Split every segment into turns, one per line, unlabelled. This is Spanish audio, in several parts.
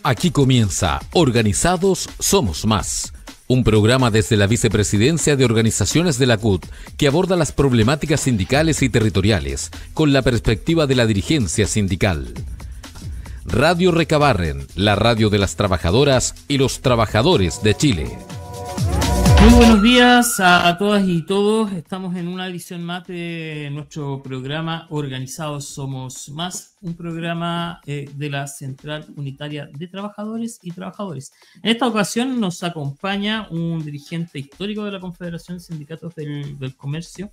Aquí comienza Organizados Somos Más, un programa desde la Vicepresidencia de Organizaciones de la CUT que aborda las problemáticas sindicales y territoriales con la perspectiva de la dirigencia sindical. Radio Recabarren, la radio de las trabajadoras y los trabajadores de Chile.
Muy buenos días a todas y todos. Estamos en una edición más de nuestro programa Organizados Somos Más, un programa de la Central Unitaria de Trabajadores y Trabajadores. En esta ocasión nos acompaña un dirigente histórico de la Confederación de Sindicatos del Comercio,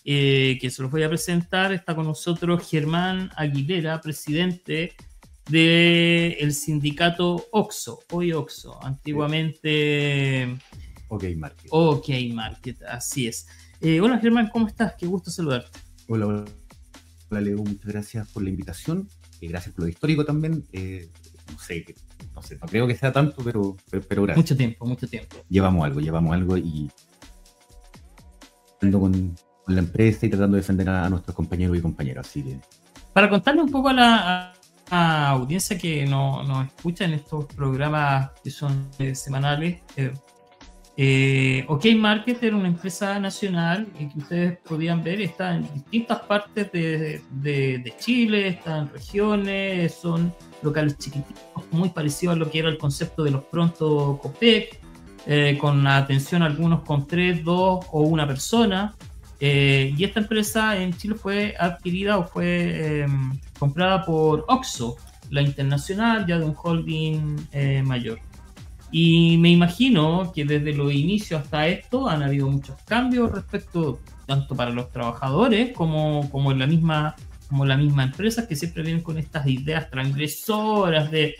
que se los voy a presentar. Está con nosotros Germán Aguilera, presidente del sindicato OXXO, hoy OXXO, antiguamente...
OK Market.
OK Market, así es. Hola Germán, ¿cómo estás? Qué gusto saludarte.
Hola Leo, muchas gracias por la invitación. Gracias por lo histórico también. No creo que sea tanto, pero gracias.
Mucho tiempo.
Llevamos algo y ando con la empresa y tratando de defender a nuestros compañeros y compañeras. Así que...
Para contarle un poco a la audiencia que nos escucha en estos programas que son semanales, OK Market era una empresa nacional y que ustedes podían ver, está en distintas partes de Chile, está en regiones, son locales chiquititos, muy parecidos a lo que era el concepto de los pronto Copec, con atención a algunos con 3, 2 o una persona. Y esta empresa en Chile fue adquirida o fue comprada por OXXO, la internacional, ya de un holding mayor. Y me imagino que desde los inicios hasta esto han habido muchos cambios respecto, tanto para los trabajadores como en la misma empresa, que siempre vienen con estas ideas transgresoras de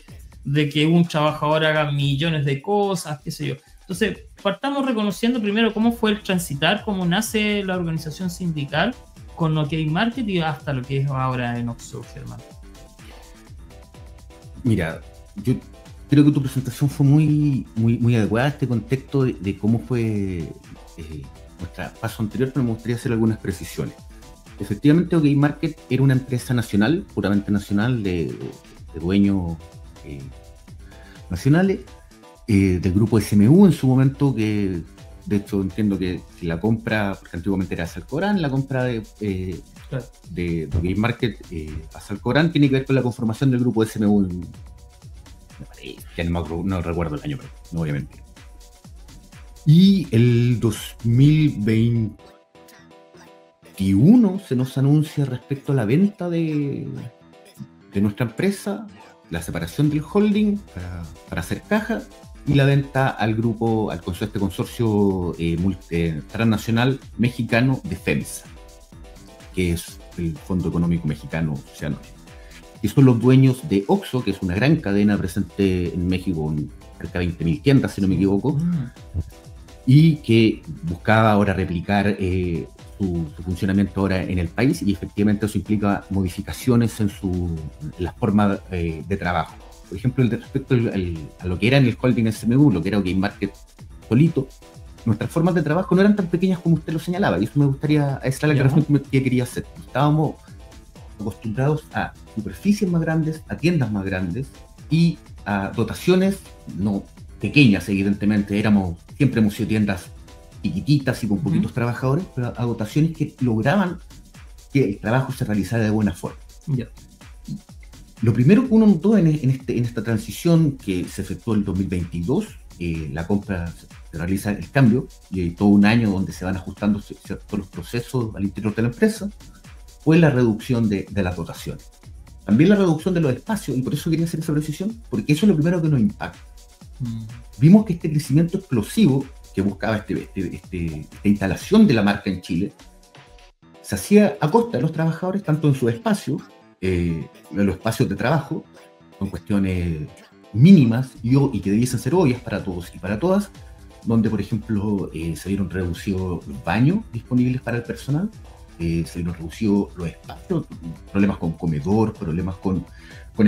que un trabajador haga millones de cosas, qué sé yo. Entonces, partamos reconociendo primero cómo fue el transitar, cómo nace la organización sindical con OK Market y hasta lo que es ahora en OXXO, Germán.
Mira, yo creo que tu presentación fue muy adecuada a este contexto de cómo fue nuestro paso anterior, pero me gustaría hacer algunas precisiones. Efectivamente, OK Market era una empresa nacional, puramente nacional, de dueños nacionales, del grupo SMU en su momento, que de hecho entiendo que la compra, porque antiguamente era Salcoran, la compra de OK Market a Salcoran tiene que ver con la conformación del grupo SMU. Ya no recuerdo el año, pero no voy a mentir. Y el 2021 se nos anuncia respecto a la venta de nuestra empresa, la separación del holding para hacer caja y la venta al grupo, al consorcio transnacional mexicano de FEMSA, que es el Fondo Económico Mexicano Oceanótico, que son los dueños de OXXO, que es una gran cadena presente en México con cerca de 20.000 tiendas, si no me equivoco, y que buscaba ahora replicar su funcionamiento ahora en el país, y efectivamente eso implica modificaciones en la forma de trabajo. Por ejemplo, respecto a lo que era en el holding SMU, lo que era OK Market solito, nuestras formas de trabajo no eran tan pequeñas como usted lo señalaba, y eso me gustaría, esa es la aclaración que quería hacer. Estábamos acostumbrados a superficies más grandes, a tiendas más grandes y a dotaciones no pequeñas, evidentemente. Siempre hemos sido tiendas chiquititas y con poquitos trabajadores, pero a dotaciones que lograban que el trabajo se realizara de buena forma. Lo primero que uno notó en esta transición que se efectuó en el 2022, la compra se realiza el cambio, y todo un año donde se van ajustando todos los procesos al interior de la empresa, fue la reducción de las dotaciones. También la reducción de los espacios, y por eso quería hacer esa precisión, porque eso es lo primero que nos impacta. Vimos que este crecimiento explosivo que buscaba esta instalación de la marca en Chile se hacía a costa de los trabajadores, tanto en sus espacios, en los espacios de trabajo, con cuestiones mínimas y que debiesen ser obvias para todos y para todas, donde, por ejemplo, se vieron reducidos los baños disponibles para el personal, se vieron reducidos los espacios, problemas con comedor, problemas con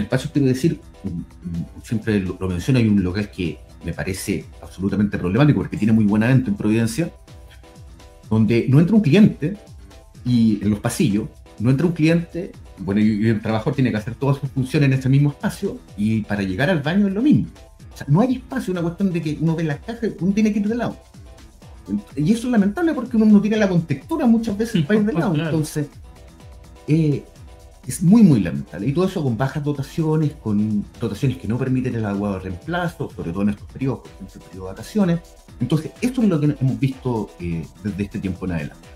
espacios. Quiero decir, siempre lo menciono, hay un local que me parece absolutamente problemático porque tiene muy buena venta en Providencia, donde no entra un cliente y en los pasillos no entra un cliente bueno, y el trabajador tiene que hacer todas sus funciones en ese mismo espacio, y para llegar al baño es lo mismo. O sea, no hay espacio, una cuestión de que uno ve las cajas y uno tiene que ir de lado. Y eso es lamentable porque uno no tiene la contextura muchas veces para ir de lado.
Claro.
Entonces, es muy, muy lamentable. Y todo eso con bajas dotaciones, con dotaciones que no permiten el adecuado reemplazo, sobre todo en estos periodos, por ejemplo, el periodo de vacaciones. Entonces, esto es lo que hemos visto desde este tiempo en adelante.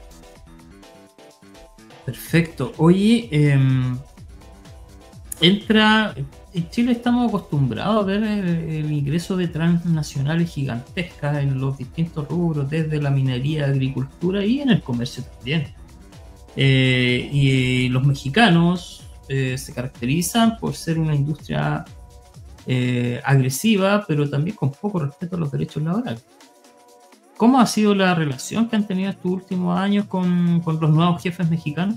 Perfecto. Oye, en Chile estamos acostumbrados a ver el ingreso de transnacionales gigantescas en los distintos rubros, desde la minería, agricultura y en el comercio también. Y los mexicanos se caracterizan por ser una industria agresiva, pero también con poco respeto a los derechos laborales. ¿Cómo ha sido la relación que han tenido estos últimos años con los nuevos jefes mexicanos?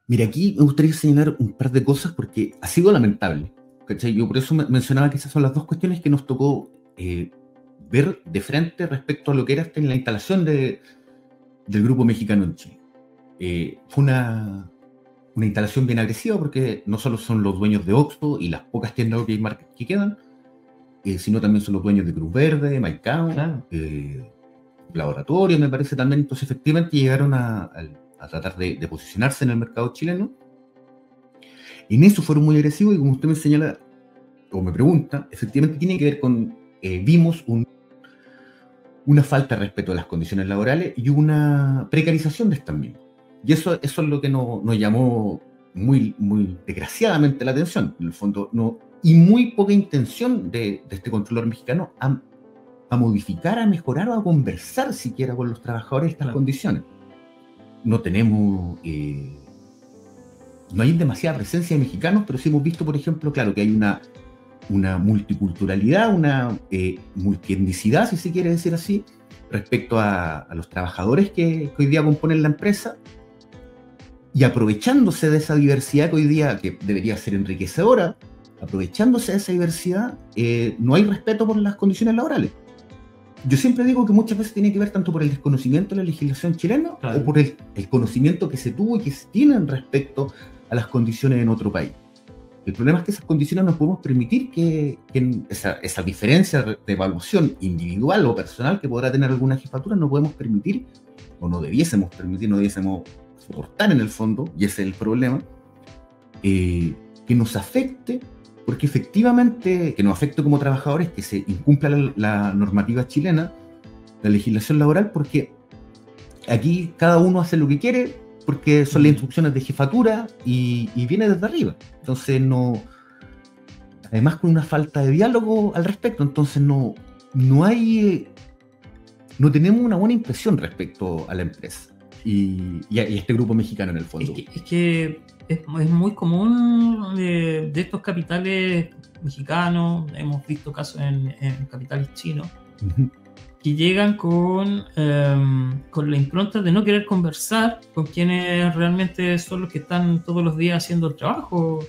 Mira, aquí me gustaría señalar un par de cosas porque ha sido lamentable, ¿cachai? Yo por eso mencionaba que esas son las dos cuestiones que nos tocó ver de frente respecto a lo que era la instalación del grupo mexicano en Chile. Fue una instalación bien agresiva porque no solo son los dueños de Oxxo y las pocas tiendas OK Market que quedan, sino también son los dueños de Cruz Verde, Maicao,
Claro.
Laboratorio, me parece también. Entonces, efectivamente, llegaron a tratar de posicionarse en el mercado chileno. Y en eso fueron muy agresivos y, como usted me señala, o me pregunta, efectivamente tiene que ver con, vimos una falta de respeto a las condiciones laborales y una precarización de estas mismas. Y eso es lo que nos llamó muy, muy desgraciadamente la atención, en el fondo, y muy poca intención de este controlador mexicano a modificar, a mejorar o a conversar siquiera con los trabajadores estas condiciones. No tenemos, no hay demasiada presencia de mexicanos, pero sí hemos visto, por ejemplo, claro, que hay una multiculturalidad, una multietnicidad, si se quiere decir así, respecto a los trabajadores que hoy día componen la empresa, y aprovechándose de esa diversidad que hoy día, que debería ser enriquecedora, aprovechándose de esa diversidad, no hay respeto por las condiciones laborales. Yo siempre digo que muchas veces tiene que ver tanto por el desconocimiento de la legislación chilena, claro, o por el conocimiento que se tuvo y que se tienen respecto a las condiciones en otro país. El problema es que esas condiciones no podemos permitir que esa diferencia de evaluación individual o personal que podrá tener alguna jefatura, no podemos permitir, o no debiésemos permitir, no debiésemos soportar en el fondo, y ese es el problema, que nos afecte, porque efectivamente, que nos afecte como trabajadores, que se incumpla la normativa chilena, la legislación laboral, porque aquí cada uno hace lo que quiere, porque son las instrucciones de jefatura y viene desde arriba. Entonces además con una falta de diálogo al respecto, entonces no tenemos una buena impresión respecto a la empresa y a este grupo mexicano en el fondo.
Es que es muy común de estos capitales mexicanos, hemos visto casos en capitales chinos, que llegan con la impronta de no querer conversar con quienes realmente son los que están todos los días haciendo el trabajo,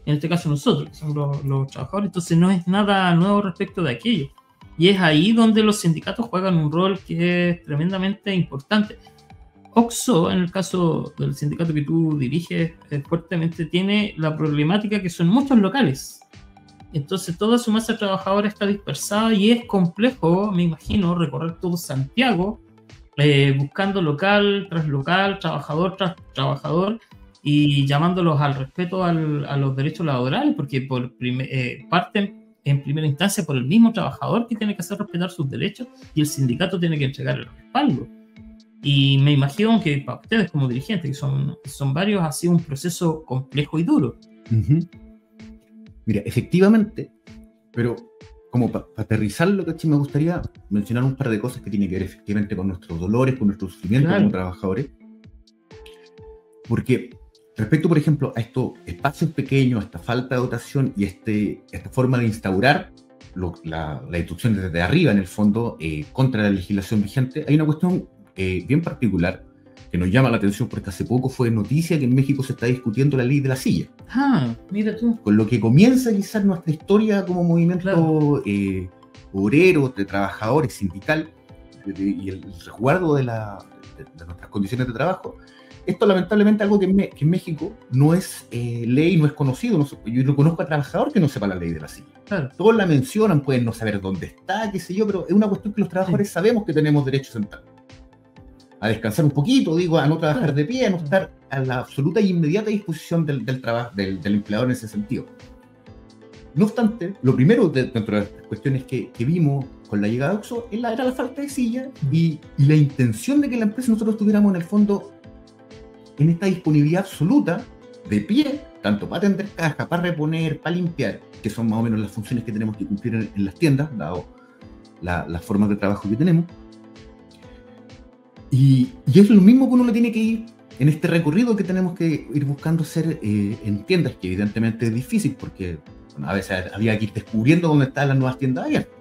en este caso nosotros, que somos los trabajadores. Entonces no es nada nuevo respecto de aquello. Y es ahí donde los sindicatos juegan un rol que es tremendamente importante. Oxxo, en el caso del sindicato que tú diriges fuertemente, tiene la problemática que son muchos locales. Entonces toda su masa trabajadora está dispersada y es complejo, me imagino, recorrer todo Santiago buscando local tras local, trabajador tras trabajador y llamándolos al respeto a los derechos laborales, porque parten en primera instancia por el mismo trabajador que tiene que hacer respetar sus derechos y el sindicato tiene que entregar el respaldo. Y me imagino que para ustedes como dirigentes, que son varios, ha sido un proceso complejo y duro.
Mira, efectivamente, pero como para aterrizarlo, me gustaría mencionar un par de cosas que tienen que ver efectivamente con nuestros dolores, con nuestro sufrimiento como trabajadores. Porque respecto, por ejemplo, a estos espacios pequeños, a esta falta de dotación y esta forma de instaurar la instrucción desde arriba, en el fondo, contra la legislación vigente, hay una cuestión bien particular que nos llama la atención porque hace poco fue noticia que en México se está discutiendo la ley de la silla.
Ah, mira tú.
Con lo que comienza quizás nuestra historia como movimiento obrero, de trabajadores, sindical, y el resguardo de nuestras condiciones de trabajo, esto lamentablemente algo que en México no es ley, no es conocido. Yo no conozco a trabajador que no sepa la ley de la silla.
Claro.
Todos la mencionan, pueden no saber dónde está, qué sé yo, pero es una cuestión que los trabajadores sabemos que tenemos derecho a sentar. A descansar un poquito, digo, a no trabajar de pie, a no estar a la absoluta e inmediata disposición del empleador en ese sentido. No obstante, lo primero dentro de las cuestiones que vimos con la llegada de Oxxo era la falta de silla y la intención de que la empresa nosotros tuviéramos en el fondo en esta disponibilidad absoluta de pie, tanto para atender cajas, para reponer, para limpiar, que son más o menos las funciones que tenemos que cumplir en las tiendas, dado las formas de trabajo que tenemos. Y es lo mismo que uno le tiene que ir en este recorrido que tenemos que ir buscando hacer en tiendas, que evidentemente es difícil porque a veces había que ir descubriendo dónde estaban las nuevas tiendas abiertas.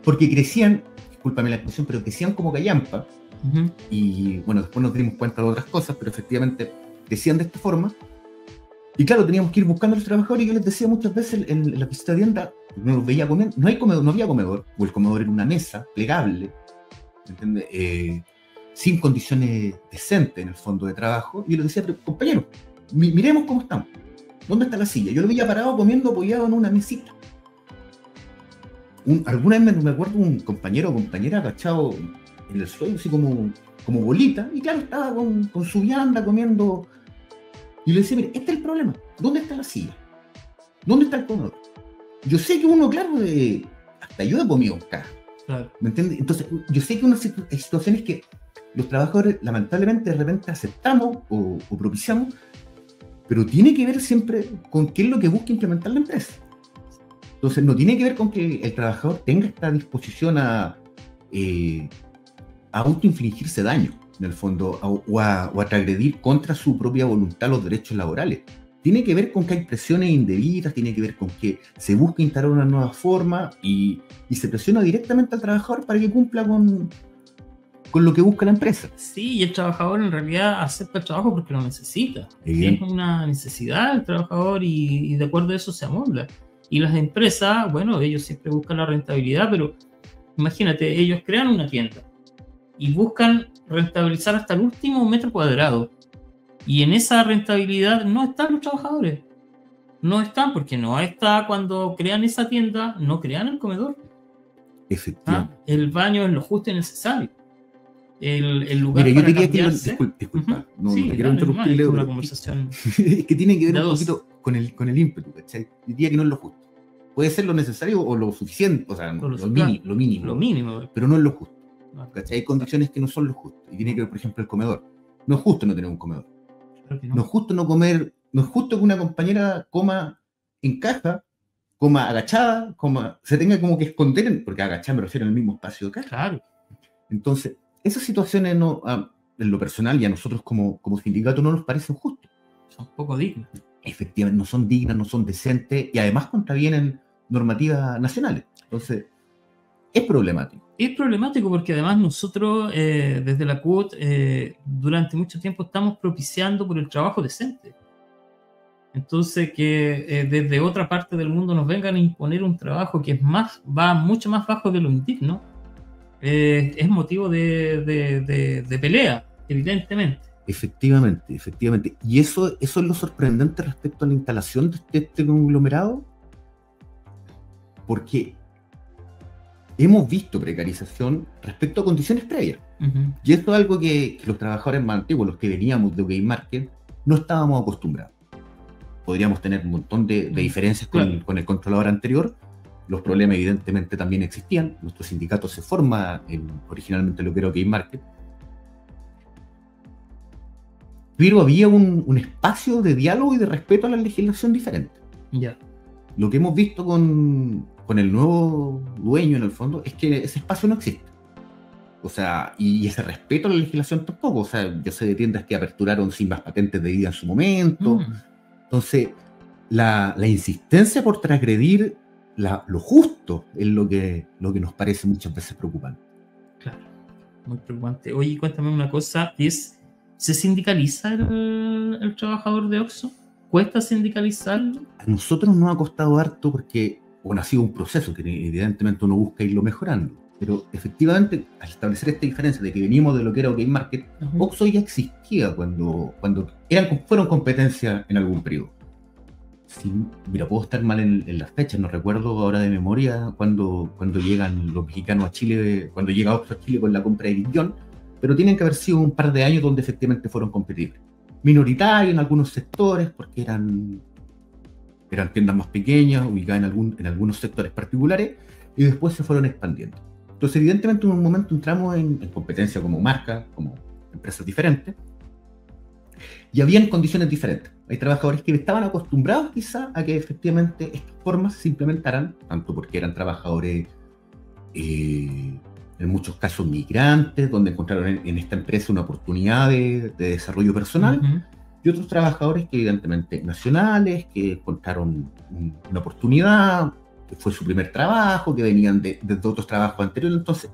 Porque crecían, discúlpame la expresión, pero crecían como callampa. Y bueno, después nos dimos cuenta de otras cosas, pero efectivamente crecían de esta forma. Y claro, teníamos que ir buscando a los trabajadores. Y yo les decía muchas veces en la visita de tienda, no los veía comer, no había comedor, o el comedor era una mesa plegable, ¿entiendes? Sin condiciones decentes en el fondo de trabajo. Y yo les decía, pero compañeros, miremos cómo estamos. ¿Dónde está la silla? Yo lo veía parado comiendo apoyado en una mesita. Alguna vez me acuerdo un compañero o compañera agachado en el suelo, así como bolita, y claro, estaba con su vianda comiendo. Y le decía, mire, este es el problema. ¿Dónde está la silla? ¿Dónde está el comedor? Yo sé que uno, claro, hasta yo he comido en caja. Claro. ¿Me entiendes? Entonces, yo sé que hay situaciones que los trabajadores, lamentablemente, de repente aceptamos o propiciamos, pero tiene que ver siempre con qué es lo que busca implementar la empresa. Entonces, no tiene que ver con que el trabajador tenga esta disposición a autoinfligirse daño, en el fondo, o a transgredir contra su propia voluntad los derechos laborales. Tiene que ver con que hay presiones indebidas, tiene que ver con que se busca instalar una nueva forma y se presiona directamente al trabajador para que cumpla con lo que busca la empresa.
Sí, y el trabajador en realidad acepta el trabajo porque lo necesita. Es una necesidad del trabajador y de acuerdo a eso se amolda. Y las empresas, bueno, ellos siempre buscan la rentabilidad, pero imagínate, ellos crean una tienda y buscan rentabilizar hasta el último metro cuadrado. Y en esa rentabilidad no están los trabajadores. No están porque no está cuando crean esa tienda, no crean el comedor.
Efectivamente.
El baño es lo justo y necesario. El lugar.
Mira, yo
para
diría que disculpa, no te quiero interrumpir, Leo,
una conversación
es que tiene que ver un poquito con el ímpetu, ¿cachai? Yo diría que no es lo justo. Puede ser lo necesario o lo suficiente, o sea, lo mínimo, pero no es lo justo. ¿Cachai? Hay condiciones que no son lo justo. Y tiene que ver, por ejemplo, el comedor. No es justo no tener un comedor. Claro que no. No es justo no comer, no es justo que una compañera coma en caja, coma agachada, se tenga como que esconder, porque agachada me refiero al mismo espacio de caja.
Claro.
Entonces, esas situaciones en lo personal y a nosotros como sindicato no nos parecen justas.
Son poco dignas.
Efectivamente, no son dignas, no son decentes y además contravienen normativas nacionales. Entonces, es problemático.
Es problemático porque además nosotros desde la CUT durante mucho tiempo estamos propiciando por el trabajo decente. Entonces que desde otra parte del mundo nos vengan a imponer un trabajo que va mucho más bajo de lo indigno, es motivo de pelea, evidentemente.
Efectivamente. Y eso es lo sorprendente respecto a la instalación de este conglomerado, porque hemos visto precarización respecto a condiciones previas. Y esto es algo que los trabajadores más antiguos, los que veníamos de OK Market, no estábamos acostumbrados. Podríamos tener un montón de diferencias con el controlador anterior. Los problemas evidentemente también existían. Nuestro sindicato se forma originalmente lo que era OK Market. Pero había un espacio de diálogo y de respeto a la legislación diferente. Lo que hemos visto con el nuevo dueño, en el fondo, es que ese espacio no existe. O sea, y ese respeto a la legislación tampoco. O sea, yo sé de tiendas que aperturaron sin más patentes de vida en su momento. Entonces, la insistencia por transgredir lo justo es lo que nos parece muchas veces preocupante.
Claro, muy preocupante. Oye, cuéntame una cosa, ¿se sindicaliza el trabajador de Oxxo? ¿Cuesta sindicalizarlo?
A nosotros nos ha costado harto porque, bueno, ha sido un proceso que evidentemente uno busca irlo mejorando. Pero efectivamente, al establecer esta diferencia de que venimos de lo que era OK Market, OXXO ya existía cuando fueron competencia en algún periodo. Sí, mira, puedo estar mal en las fechas, no recuerdo ahora de memoria cuando llegan los mexicanos a Chile, cuando llega OXXO a Chile con la compra de Guillón, pero tienen que haber sido un par de años donde efectivamente fueron competibles. Minoritarios en algunos sectores, porque eran tiendas más pequeñas, ubicadas en algunos sectores particulares, y después se fueron expandiendo. Entonces, evidentemente, en un momento entramos en competencia como marca, como empresas diferentes, y habían condiciones diferentes. Hay trabajadores que estaban acostumbrados quizá a que efectivamente estas formas se implementaran, tanto porque eran trabajadores, en muchos casos migrantes, donde encontraron en esta empresa una oportunidad de desarrollo personal, y otros trabajadores que evidentemente nacionales, que encontraron una oportunidad, que fue su primer trabajo, que venían de otros trabajos anteriores. Entonces,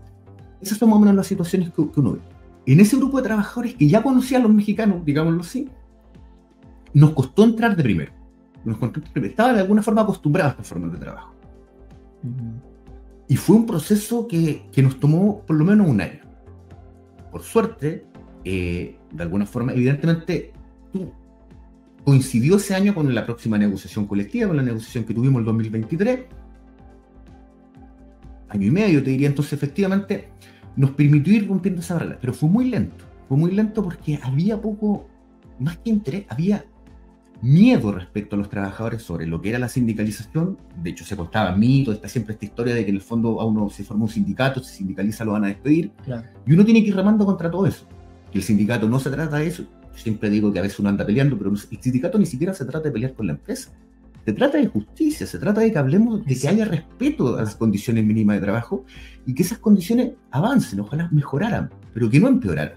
esas son más o menos las situaciones que uno ve. En ese grupo de trabajadores que ya conocían a los mexicanos, digámoslo así, nos costó entrar de primero. Estaban de alguna forma acostumbrados a estas formas de trabajo. Y fue un proceso que nos tomó por lo menos un año. Por suerte, de alguna forma, evidentemente, coincidió ese año con la próxima negociación colectiva, con la negociación que tuvimos el 2023. Año y medio, te diría. Entonces, efectivamente, nos permitió ir rompiendo esa barrera. Pero fue muy lento. Fue muy lento porque había poco, más que interés, había miedo respecto a los trabajadores sobre lo que era la sindicalización. De hecho, se contaba mito, está siempre esta historia de que en el fondo a uno se forma un sindicato, se sindicaliza, lo van a despedir. Claro. Y uno tiene que ir remando contra todo eso. Que el sindicato no se trata de eso. Yo siempre digo que a veces uno anda peleando, pero el sindicato ni siquiera se trata de pelear con la empresa. Se trata de justicia, se trata de que hablemos de que haya respeto a las condiciones mínimas de trabajo y que esas condiciones avancen, ojalá mejoraran, pero que no empeoraran.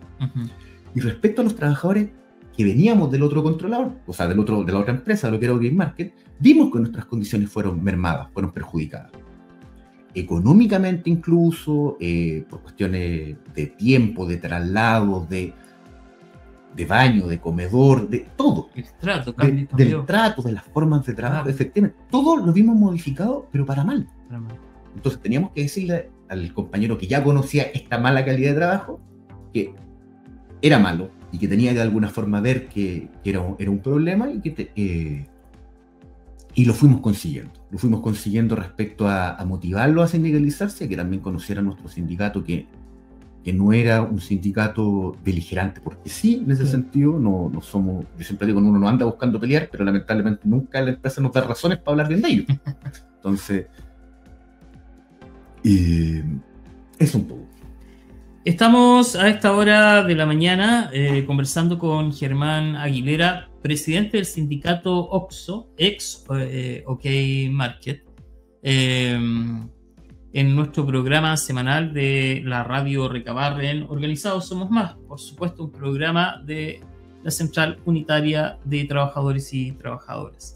Y respecto a los trabajadores que veníamos del otro controlador, o sea, de la otra empresa, de lo que era OK Market, vimos que nuestras condiciones fueron mermadas, fueron perjudicadas. Económicamente incluso, por cuestiones de tiempo, de traslado, de baño, de comedor, de todo.
El trato,
del trato, de las formas de trabajo, efectivamente. Todo lo vimos modificado, pero para mal. Entonces teníamos que decirle al compañero que ya conocía esta mala calidad de trabajo, que era malo, y que tenía que de alguna forma ver que era un problema, y lo fuimos consiguiendo. Lo fuimos consiguiendo respecto a motivarlo a sindicalizarse, que también conociera nuestro sindicato, que no era un sindicato beligerante, porque sí, en ese sentido, no somos, yo siempre digo, uno no anda buscando pelear, pero lamentablemente nunca la empresa nos da razones para hablar bien de ellos. Entonces, es un poco.
Estamos a esta hora de la mañana conversando con Germán Aguilera, presidente del sindicato OXXO, ex OK Market, en nuestro programa semanal de la radio Recabarren, Organizados Somos Más, por supuesto un programa de la Central Unitaria de Trabajadores y Trabajadoras.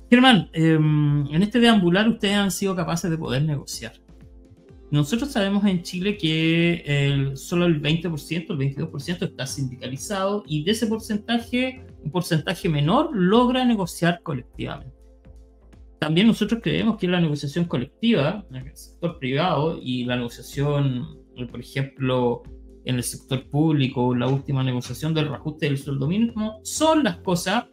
Germán, en este deambular ustedes han sido capaces de poder negociar. Nosotros sabemos en Chile que solo el 20%, el 22% está sindicalizado y de ese porcentaje, un porcentaje menor logra negociar colectivamente. También nosotros creemos que la negociación colectiva en el sector privado y la negociación, por ejemplo, en el sector público, la última negociación del reajuste del sueldo mínimo, son las cosas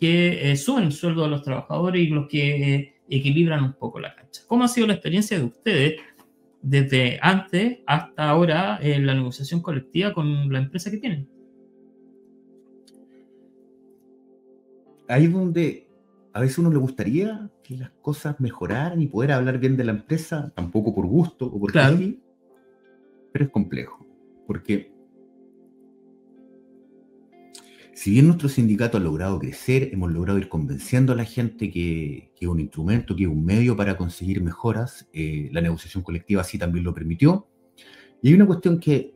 que suben el sueldo de los trabajadores y los que equilibran un poco la cancha. ¿Cómo ha sido la experiencia de ustedes desde antes hasta ahora en la negociación colectiva con la empresa que tienen?
Ahí es donde a veces uno le gustaría que las cosas mejoraran y poder hablar bien de la empresa, tampoco por gusto o porque sí, pero es complejo, porque si bien nuestro sindicato ha logrado crecer, hemos logrado ir convenciendo a la gente que es un instrumento, que es un medio para conseguir mejoras, la negociación colectiva sí también lo permitió. Y hay una cuestión que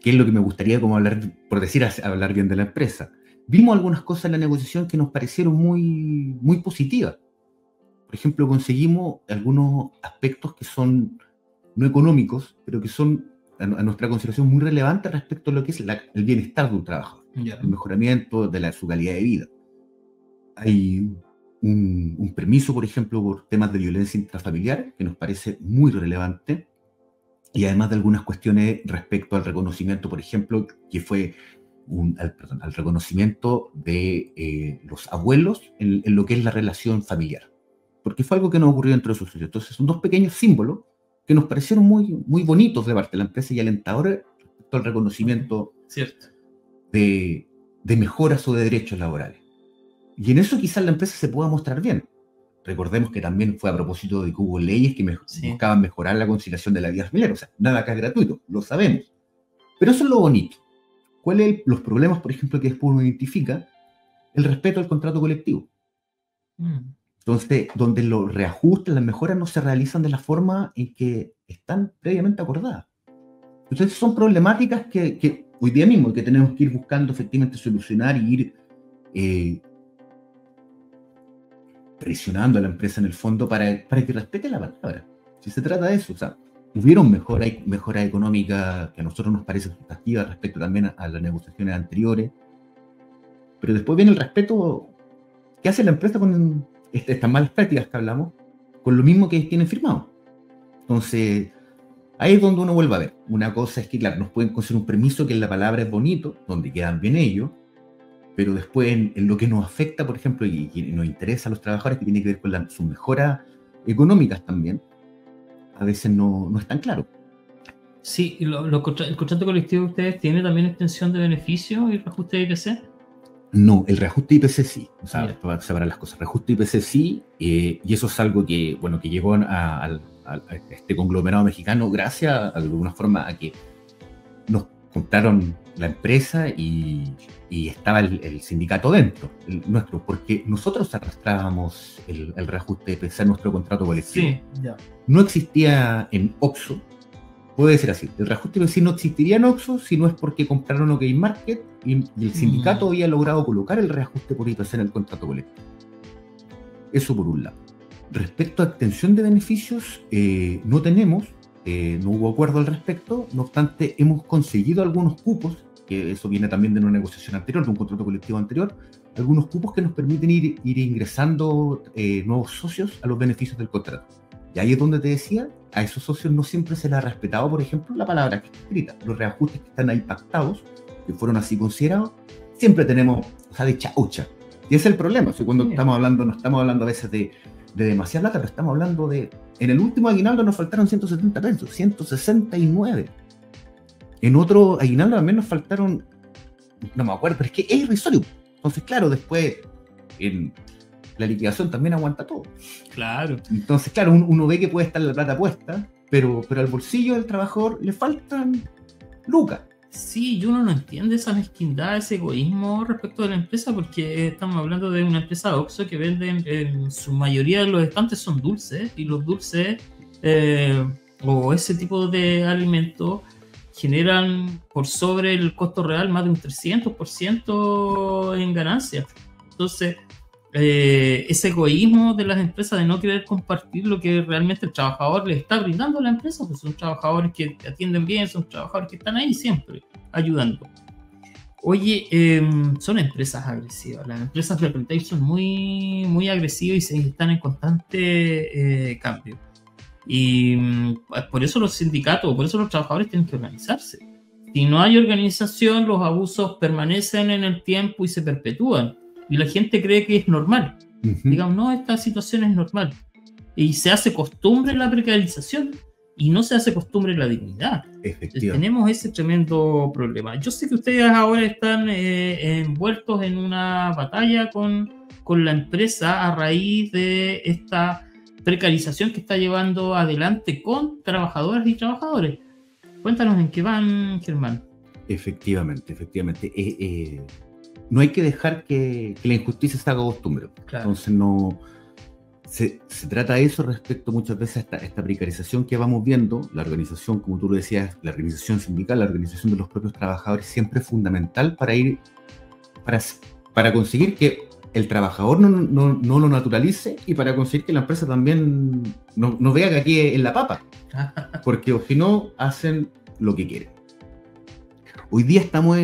es lo que me gustaría como hablar, por decir, hablar bien de la empresa. Vimos algunas cosas en la negociación que nos parecieron muy, muy positivas. Por ejemplo, conseguimos algunos aspectos que son no económicos, pero que son a nuestra consideración muy relevantes respecto a lo que es el bienestar de un trabajador, el mejoramiento de su calidad de vida. Hay un permiso, por ejemplo, por temas de violencia intrafamiliar, que nos parece muy relevante. y además de algunas cuestiones respecto al reconocimiento, por ejemplo, que fue al reconocimiento de los abuelos en lo que es la relación familiar, porque fue algo que nos ocurrió entre sus socios. Entonces son dos pequeños símbolos que nos parecieron muy, muy bonitos de parte de la empresa y alentadores respecto al reconocimiento de mejoras o de derechos laborales. Y en eso quizás la empresa se pueda mostrar bien. Recordemos que también fue a propósito de que hubo leyes que buscaban mejorar la conciliación de la vida familiar. O sea, nada acá es gratuito, lo sabemos. Pero eso es lo bonito. ¿Cuáles son los problemas, por ejemplo, que después uno identifica? El respeto al contrato colectivo. Entonces, donde los reajustes, las mejoras no se realizan de la forma en que están previamente acordadas. Entonces, son problemáticas que hoy día mismo que tenemos que ir buscando efectivamente solucionar y ir presionando a la empresa en el fondo para que respete la palabra. Si se trata de eso, o sea, hubieron mejoras económicas que a nosotros nos parecen sustantivas respecto también a las negociaciones anteriores, pero después viene el respeto que hace la empresa con estas malas prácticas que hablamos, con lo mismo que tienen firmado. Entonces, ahí es donde uno vuelve a ver. Una cosa es que, claro, nos pueden conceder un permiso que en la palabra es bonito, donde quedan bien ellos, pero después en lo que nos afecta, por ejemplo, y nos interesa a los trabajadores, que tiene que ver con sus mejoras económicas también, a veces no es tan claro.
Sí, el contrato colectivo de ustedes tiene también extensión de beneficios y reajuste de IPC.
No, el reajuste IPC sí, o sea, para separar las cosas. Reajuste IPC sí, y eso es algo que, bueno, que llegó a este conglomerado mexicano gracias, de alguna forma, a que nos compraron la empresa y estaba el sindicato dentro, nuestro, porque nosotros arrastrábamos el reajuste IPC en nuestro contrato colectivo.
Sí, ya.
No existía en OXXO. Puede ser así, el reajuste IPC no existiría en OXXO si no es porque compraron OK Market y el sindicato había logrado colocar el reajuste por IPC en el contrato colectivo. Eso por un lado. Respecto a extensión de beneficios, no tenemos, no hubo acuerdo al respecto, no obstante hemos conseguido algunos cupos, que eso viene también de una negociación anterior, de un contrato colectivo anterior, algunos cupos que nos permiten ir ingresando nuevos socios a los beneficios del contrato. Y ahí es donde te decía, a esos socios no siempre se les ha respetado, por ejemplo, la palabra que está escrita. Los reajustes que están ahí pactados, que fueron así considerados, siempre tenemos, o sea, de chaucha. Y ese es el problema. O sea, cuando estamos hablando, no estamos hablando a veces de demasiada plata, pero estamos hablando de... En el último aguinaldo nos faltaron 170 pesos, 169. En otro aguinaldo también nos faltaron, no me acuerdo, pero es que es irrisorio. Entonces, claro, después... la liquidación también aguanta todo.
Claro.
Entonces, claro, uno ve que puede estar la plata puesta, pero al bolsillo del trabajador le faltan lucas.
Sí, y uno no entiende esa mezquindad, ese egoísmo respecto de la empresa, porque estamos hablando de una empresa OXXO que venden, en su mayoría de los estantes son dulces, y los dulces o ese tipo de alimentos generan por sobre el costo real más de un 300% en ganancias. Entonces, ese egoísmo de las empresas de no querer compartir lo que realmente el trabajador les está brindando a la empresa, pues son trabajadores que atienden bien, son trabajadores que están ahí siempre ayudando. Oye, son empresas agresivas, las empresas de retail son muy, muy agresivas y están en constante cambio. Y por eso los sindicatos, por eso los trabajadores tienen que organizarse. Si no hay organización, los abusos permanecen en el tiempo y se perpetúan. Y la gente cree que es normal. Digamos, no, esta situación es normal. Y se hace costumbre la precarización y no se hace costumbre la dignidad. Efectivamente. Tenemos ese tremendo problema. Yo sé que ustedes ahora están envueltos en una batalla con la empresa a raíz de esta precarización que está llevando adelante con trabajadoras y trabajadores. Cuéntanos en qué van, Germán.
Efectivamente. No hay que dejar que la injusticia se haga costumbre. Claro. Entonces no se trata de eso respecto muchas veces a esta precarización que vamos viendo. La organización, como tú lo decías, la organización sindical, la organización de los propios trabajadores siempre es fundamental para conseguir que el trabajador no lo naturalice y para conseguir que la empresa también no vea que aquí es la papa, porque o si no hacen lo que quieren. Hoy día estamos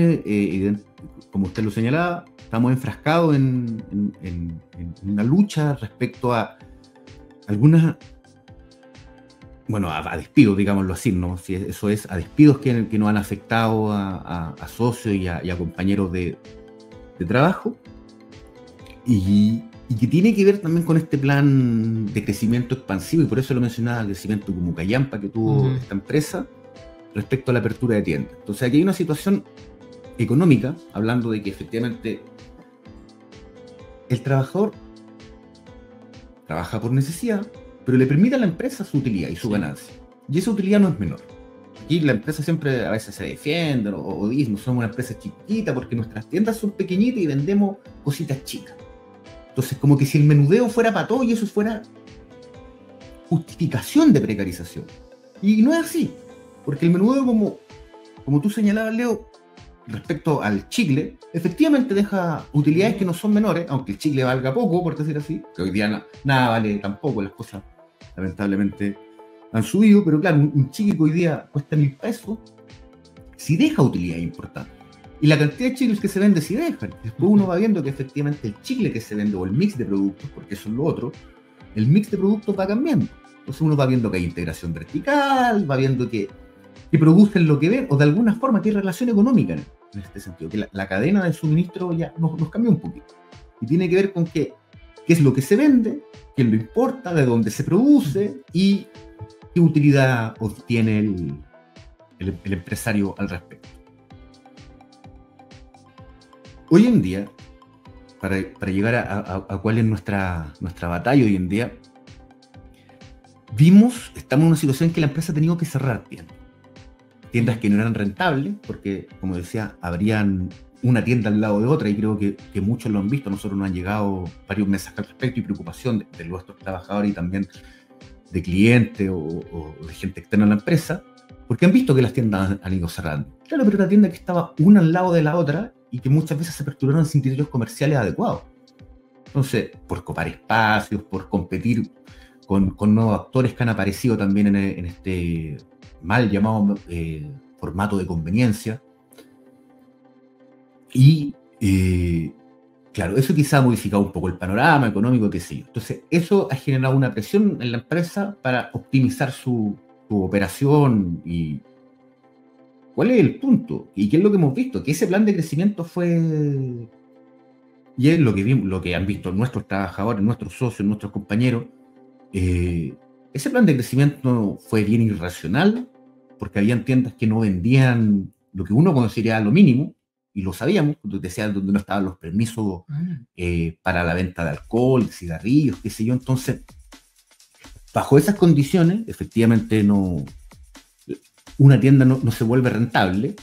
como usted lo señalaba, estamos enfrascados en una lucha respecto a algunas bueno, a despidos, digámoslo así, ¿no? Si eso es, a despidos que nos han afectado a socios y a compañeros de trabajo, y que tiene que ver también con este plan de crecimiento expansivo, y por eso lo mencionaba, el crecimiento como callampa que tuvo esta empresa respecto a la apertura de tiendas. Entonces aquí hay una situación económica, hablando de que efectivamente el trabajador trabaja por necesidad, pero le permite a la empresa su utilidad y su ganancia. Y esa utilidad no es menor. Aquí la empresa siempre a veces se defiende o dice, somos una empresa chiquita porque nuestras tiendas son pequeñitas y vendemos cositas chicas. Entonces, como que si el menudeo fuera para todo y eso fuera justificación de precarización. Y no es así, porque el menudeo, como tú señalabas, Leo, respecto al chicle, efectivamente deja utilidades que no son menores, aunque el chicle valga poco, por decir así, que hoy día nada vale tampoco, las cosas lamentablemente han subido, pero claro, un chicle que hoy día cuesta 1.000 pesos, sí deja utilidades importantes. Y la cantidad de chicles que se vende sí dejan. Después uno va viendo que efectivamente el chicle que se vende o el mix de productos, porque eso es lo otro, el mix de productos va cambiando. Entonces uno va viendo que hay integración vertical, va viendo que producen lo que ven, o de alguna forma que hay relación económica en este sentido, que la cadena de suministro ya nos cambió un poquito. Y tiene que ver con qué es lo que se vende, quién lo importa, de dónde se produce y qué utilidad obtiene el empresario al respecto. Hoy en día, para llegar a cuál es nuestra batalla hoy en día, estamos en una situación en que la empresa ha tenido que cerrar tiendas que no eran rentables, porque, como decía, habrían una tienda al lado de otra, y creo que muchos lo han visto. A nosotros nos han llegado varios mensajes al respecto y preocupación de nuestros trabajadores y también de clientes o de gente externa a la empresa, porque han visto que las tiendas han ido cerrando. Claro, pero una tienda que estaba una al lado de la otra y que muchas veces se aperturaron sin criterios comerciales adecuados. Entonces, por copar espacios, por competir con nuevos actores que han aparecido también en este mal llamado formato de conveniencia. Y claro, eso quizá ha modificado un poco el panorama económico, qué sé yo. Entonces, eso ha generado una presión en la empresa para optimizar su operación. ¿Y cuál es el punto? ¿Y qué es lo que hemos visto? Que ese plan de crecimiento fue... Y es lo que han visto nuestros trabajadores, nuestros socios, nuestros compañeros. Ese plan de crecimiento fue bien irracional, porque habían tiendas que no vendían lo que uno consideraría lo mínimo, y lo sabíamos, decía donde no estaban los permisos para la venta de alcohol, cigarrillos, qué sé yo. Entonces, bajo esas condiciones, efectivamente una tienda no se vuelve rentable,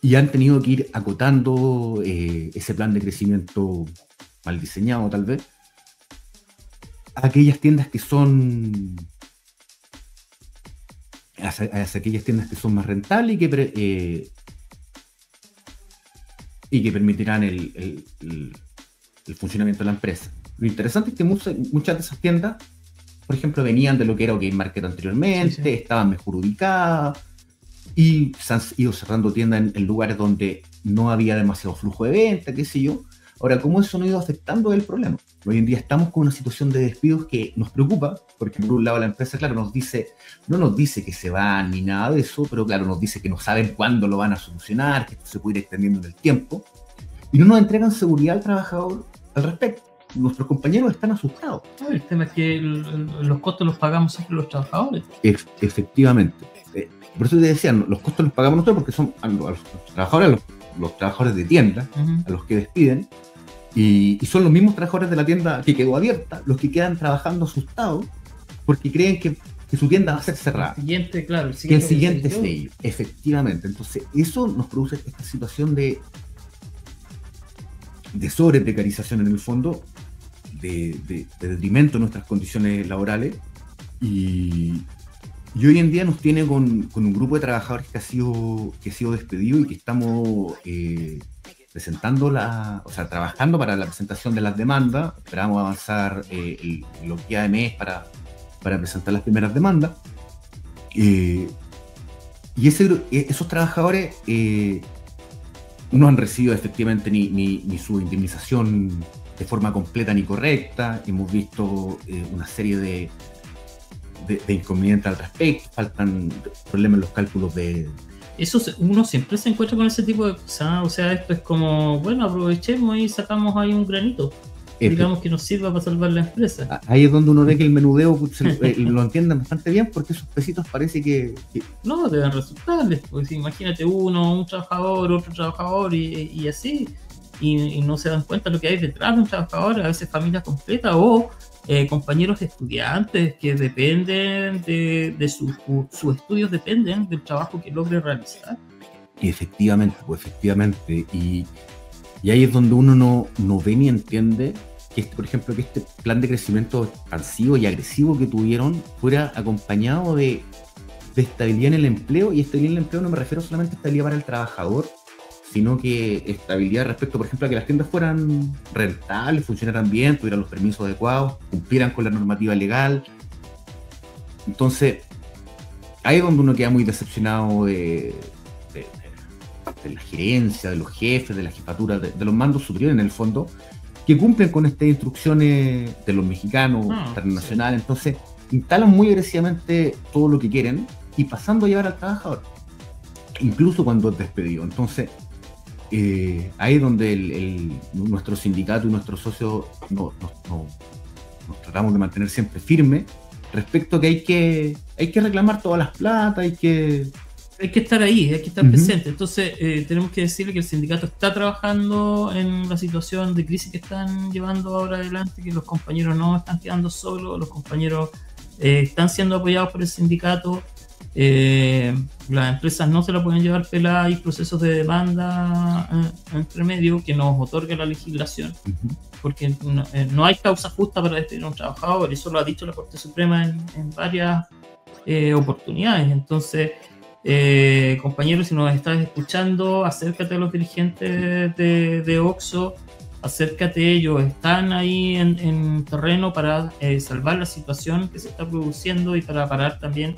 y han tenido que ir acotando ese plan de crecimiento mal diseñado, tal vez, a aquellas tiendas que son aquellas tiendas que son más rentables y que permitirán el funcionamiento de la empresa. Lo interesante es que muchas de esas tiendas, por ejemplo, venían de lo que era OK Market anteriormente, sí. Estaban mejor ubicadas, y se han ido cerrando tiendas en lugares donde no había demasiado flujo de venta, qué sé yo. Ahora, ¿cómo eso no ha ido afectando el problema? Hoy en día estamos con una situación de despidos que nos preocupa, porque por un lado la empresa, claro, no nos dice que se van ni nada de eso, pero claro, nos dice que no saben cuándo lo van a solucionar, que esto se puede ir extendiendo en el tiempo, y no nos entregan seguridad al trabajador al respecto. Nuestros compañeros están asustados.
El tema es que los costos los pagamos siempre los trabajadores.
Efectivamente. Por eso te decía, los costos los pagamos nosotros, porque son a los trabajadores, los trabajadores de tienda, a los que despiden, y son los mismos trabajadores de la tienda que quedó abierta los que quedan trabajando asustados porque creen que su tienda va a ser cerrada.
El siguiente
es de ellos. Efectivamente. Entonces, eso nos produce esta situación de sobreprecarización en el fondo, de detrimento de nuestras condiciones laborales, y hoy en día nos tiene con un grupo de trabajadores que ha sido despedido y que estamos trabajando para la presentación de las demandas. Esperamos avanzar lo que queda de mes para presentar las primeras demandas. Y esos trabajadores no han recibido efectivamente ni su indemnización de forma completa ni correcta. Hemos visto una serie de inconvenientes al respecto, faltan problemas en los cálculos de...
Uno siempre se encuentra con ese tipo de cosas, o sea, esto es como, bueno, aprovechemos y sacamos ahí un granito, digamos que nos sirva para salvar la empresa.
Ahí es donde uno ve que el menudeo lo entienden bastante bien, porque esos pesitos parece que...
No, deben resultarles, pues imagínate un trabajador, otro trabajador y así, y no se dan cuenta de lo que hay detrás de un trabajador, a veces familias completas o compañeros estudiantes que dependen de sus estudios, dependen del trabajo que logre realizar.
Efectivamente, y ahí es donde uno no ve ni entiende que por ejemplo, que este plan de crecimiento expansivo y agresivo que tuvieron fuera acompañado de estabilidad en el empleo, y estabilidad en el empleo no me refiero solamente a estabilidad para el trabajador, sino que estabilidad respecto, por ejemplo, a que las tiendas fueran rentables, funcionaran bien, tuvieran los permisos adecuados, cumplieran con la normativa legal. Entonces, ahí es donde uno queda muy decepcionado de la gerencia, de los jefes, de la jefatura, de los mandos superiores en el fondo, que cumplen con estas instrucciones de los mexicanos, internacionales. Sí. Entonces, instalan muy agresivamente todo lo que quieren y pasando a llevar al trabajador, incluso cuando es despedido. Entonces, ahí es donde nuestro sindicato y nuestros socios nos tratamos de mantener siempre firmes respecto a que hay que reclamar todas las platas, hay que
estar ahí, hay que estar presente. Entonces tenemos que decirle que el sindicato está trabajando en la situación de crisis que están llevando ahora adelante, que los compañeros no están quedando solos, los compañeros están siendo apoyados por el sindicato. Las empresas no se la pueden llevar pelada, hay procesos de demanda entre medio que nos otorga la legislación, porque no hay causa justa para despedir a un trabajador, eso lo ha dicho la Corte Suprema en varias oportunidades. Entonces, compañeros, si nos estás escuchando, acércate a los dirigentes de OXXO, acércate, ellos están ahí en terreno para salvar la situación que se está produciendo y para parar también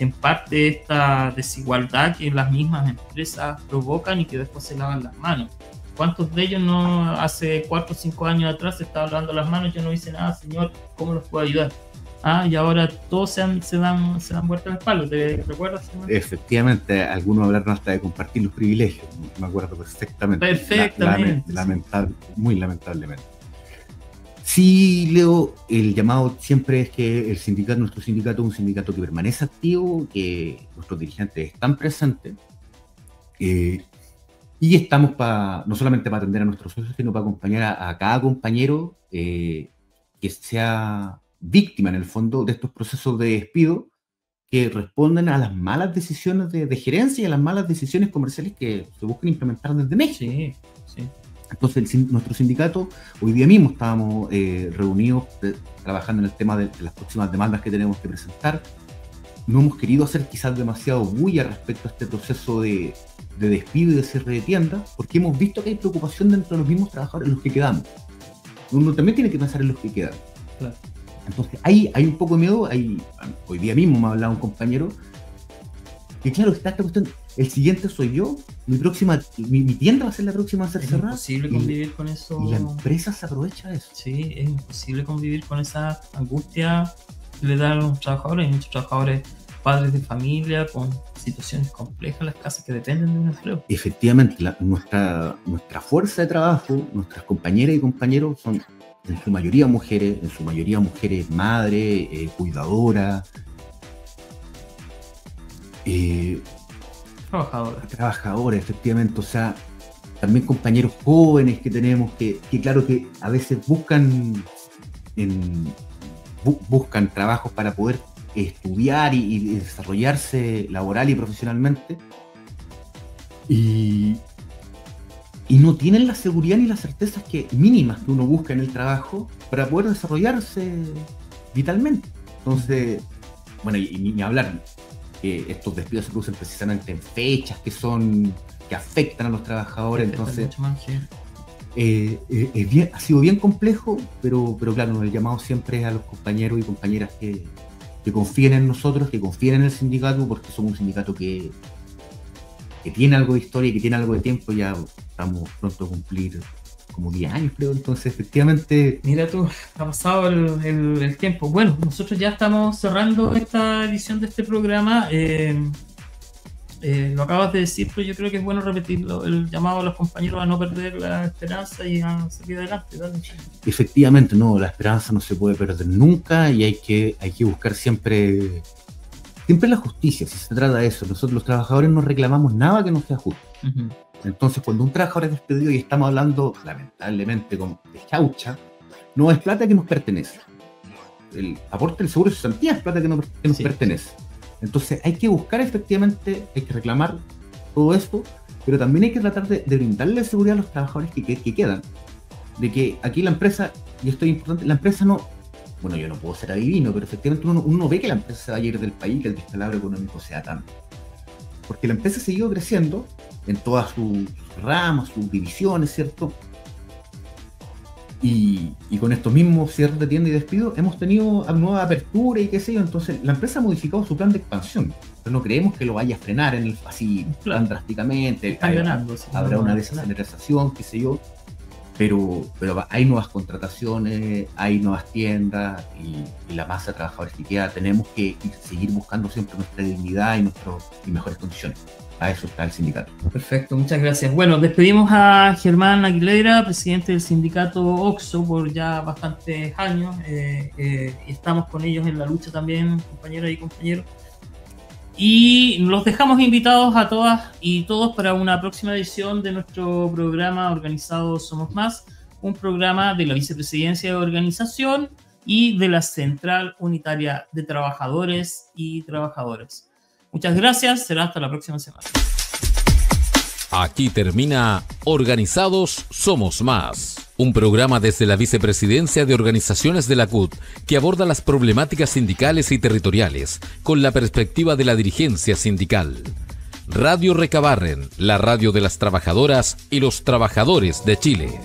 en parte esta desigualdad que las mismas empresas provocan y que después se lavan las manos. ¿Cuántos de ellos no hace 4 o 5 años atrás se estaba lavando las manos? Yo no hice nada, señor, ¿cómo los puedo ayudar? Y ahora todos se dan vuelta al palo, ¿te recuerdas, señor?
Efectivamente, algunos hablaron hasta de compartir los privilegios, me acuerdo perfectamente.
Perfectamente.
Muy lamentablemente. Sí, Leo, el llamado siempre es que nuestro sindicato es un sindicato que permanece activo, que nuestros dirigentes están presentes, y estamos no solamente para atender a nuestros socios, sino para acompañar a cada compañero que sea víctima, en el fondo, de estos procesos de despido que responden a las malas decisiones de gerencia y a las malas decisiones comerciales que se buscan implementar desde México.
Sí.
Entonces, nuestro sindicato, hoy día mismo estábamos reunidos trabajando en el tema de las próximas demandas que tenemos que presentar. No hemos querido hacer quizás demasiado bulla respecto a este proceso de despido y de cierre de tiendas, porque hemos visto que hay preocupación dentro de los mismos trabajadores, en los que quedamos. Uno también tiene que pensar en los que quedan.
Claro.
Entonces, hay un poco de miedo. Hoy día mismo me ha hablado un compañero que, claro, está esta cuestión. El siguiente soy yo, mi tienda va a ser la próxima a ser cerrada.
Es imposible convivir con eso.
Y la empresa se aprovecha de eso.
Sí, es imposible convivir con esa angustia que le dan a los trabajadores. Hay muchos trabajadores, padres de familia, con situaciones complejas en las casas que dependen de un empleo.
Efectivamente, nuestra fuerza de trabajo, nuestras compañeras y compañeros son en su mayoría mujeres, madres, cuidadoras, trabajadoras, efectivamente. O sea, también compañeros jóvenes que tenemos que claro, que a veces buscan trabajos para poder estudiar y desarrollarse laboral y profesionalmente, y no tienen la seguridad ni las certezas mínimas que uno busca en el trabajo para poder desarrollarse vitalmente. Entonces, bueno, y ni hablar que estos despidos se producen precisamente en fechas que afectan a los trabajadores. Entonces, ha sido bien complejo, pero claro, el llamado siempre es a los compañeros y compañeras que confíen en nosotros, que confíen en el sindicato, porque somos un sindicato que tiene algo de historia y que tiene algo de tiempo. Ya estamos pronto a cumplir como 10 años, creo. Entonces, efectivamente...
Mira tú, ha pasado el tiempo. Bueno, nosotros ya estamos cerrando esta edición de este programa. Lo acabas de decir, pero yo creo que es bueno repetirlo. El llamado a los compañeros a no perder la esperanza y a seguir adelante. ¿Vale?
Efectivamente, no, la esperanza no se puede perder nunca y hay que buscar siempre la justicia, si se trata de eso. Nosotros los trabajadores no reclamamos nada que no sea justo. Uh-huh. Entonces, cuando un trabajador es despedido y estamos hablando, lamentablemente, de chaucha, no es plata que nos pertenece. El aporte del seguro de cesantía es plata que nos pertenece. Entonces, hay que buscar efectivamente, hay que reclamar todo esto, pero también hay que tratar de brindarle seguridad a los trabajadores que quedan. De que aquí la empresa, y esto es importante, la empresa no... Bueno, yo no puedo ser adivino, pero efectivamente uno ve que la empresa se va a ir del país, que el descalabro económico sea tanto. Porque la empresa ha seguido creciendo en todas sus ramas, sus divisiones, ¿cierto? Y con estos mismos cierres de tienda y despidos hemos tenido nueva apertura y qué sé yo. Entonces la empresa ha modificado su plan de expansión, pero no creemos que lo vaya a frenar así tan drásticamente. Habrá una desaceleración, qué sé yo, pero hay nuevas contrataciones, hay nuevas tiendas y la masa de trabajadores que queda. Tenemos que seguir buscando siempre nuestra dignidad y mejores condiciones. A eso está el sindicato.
Perfecto, muchas gracias. Bueno, despedimos a Germán Aguilera, presidente del sindicato OXXO por ya bastantes años. Estamos con ellos en la lucha también, compañeras y compañeros. Y los dejamos invitados a todas y todos para una próxima edición de nuestro programa Organizados Somos Más, un programa de la Vicepresidencia de Organización y de la Central Unitaria de Trabajadores y Trabajadoras. Muchas gracias, será hasta la próxima semana.
Aquí termina Organizados Somos Más, un programa desde la Vicepresidencia de Organizaciones de la CUT que aborda las problemáticas sindicales y territoriales con la perspectiva de la dirigencia sindical. Radio Recabarren, la radio de las trabajadoras y los trabajadores de Chile.